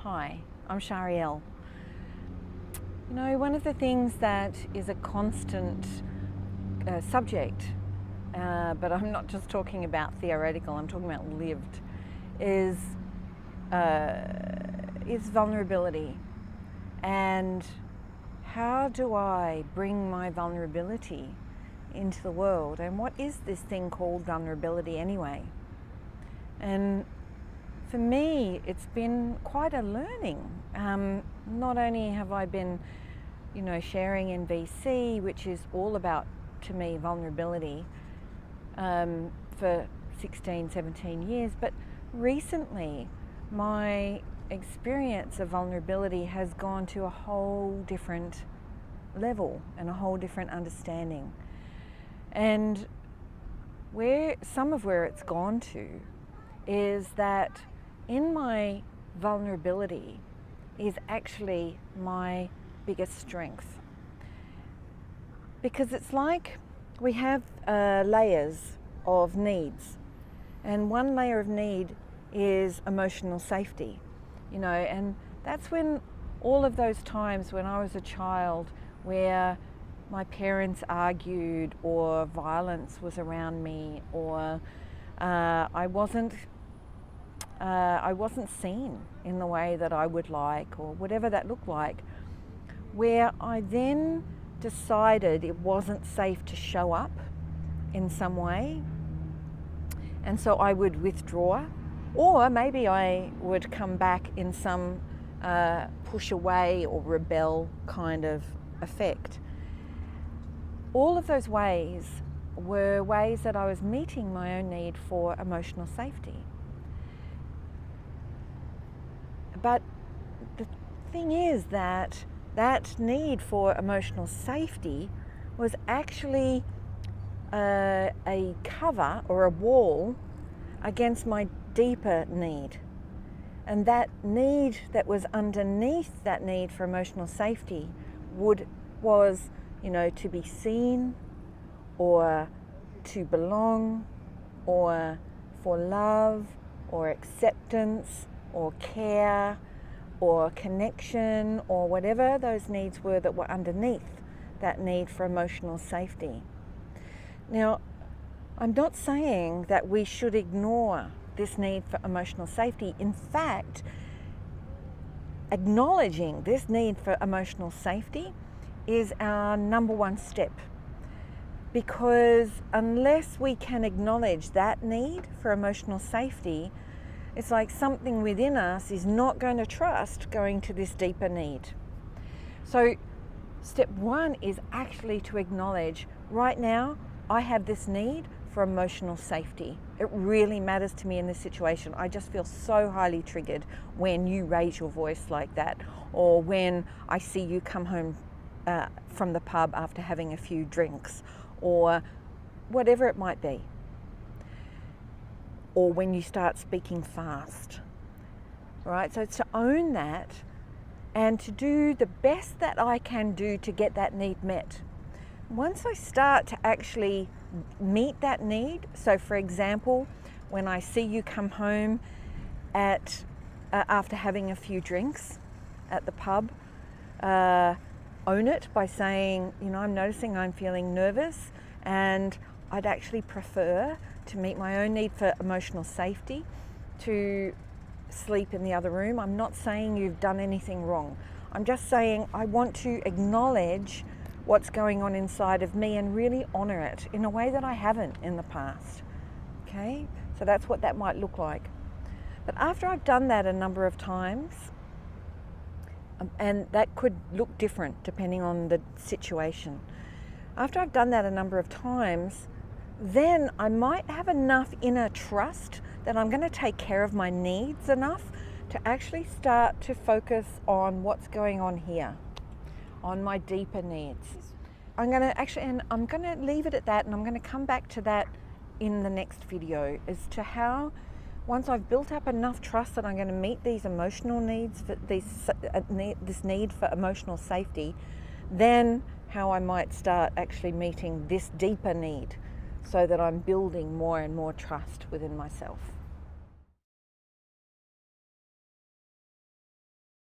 Hi, I'm Shari, Elle. You know, one of the things that is a constant subject, but I'm not just talking about theoretical, I'm talking about lived, is vulnerability. And how do I bring my vulnerability into the world? And what is this thing called vulnerability anyway? And for me, it's been quite a learning. Not only have I been, sharing in VC, which is all about, to me, vulnerability, for 16, 17 years, but recently my experience of vulnerability has gone to a whole different level and a whole different understanding. And where it's gone to is that in my vulnerability is actually my biggest strength. Because it's like we have layers of needs, and one layer of need is emotional safety, and that's when all of those times when I was a child where my parents argued or violence was around me, or I wasn't seen in the way that I would like, or whatever that looked like, where I then decided it wasn't safe to show up in some way, and so I would withdraw, or maybe I would come back in some push away or rebel kind of effect. All of those ways were ways that I was meeting my own need for emotional safety. But the thing is that need for emotional safety was actually a cover or a wall against my deeper need. And that need that was underneath that need for emotional safety was to be seen, or to belong, or for love, or acceptance, or care, or connection, or whatever those needs were that were underneath that need for emotional safety. Now, I'm not saying that we should ignore this need for emotional safety. In fact, acknowledging this need for emotional safety is our number one step. Because unless we can acknowledge that need for emotional safety, it's like something within us is not going to trust going to this deeper need. So step one is actually to acknowledge, right now, I have this need for emotional safety. It really matters to me in this situation. I just feel so highly triggered when you raise your voice like that, or when I see you come home from the pub after having a few drinks, or whatever it might be. Or when you start speaking fast, right? So it's to own that and to do the best that I can do to get that need met. Once I start to actually meet that need, so for example, when I see you come home after having a few drinks at the pub, own it by saying, I'm noticing I'm feeling nervous, and I'd actually prefer to meet my own need for emotional safety to sleep in the other room. I'm not saying you've done anything wrong. I'm just saying I want to acknowledge what's going on inside of me and really honor it in a way that I haven't in the past. Okay? So that's what that might look like. But after I've done that a number of times, and that could look different depending on the situation. After I've done that a number of times, then I might have enough inner trust that I'm going to take care of my needs enough to actually start to focus on what's going on here, on my deeper needs. I'm going to leave it at that, and I'm going to come back to that in the next video as to how, once I've built up enough trust that I'm going to meet these emotional needs, this need for emotional safety, then how I might start actually meeting this deeper need, so that I'm building more and more trust within myself.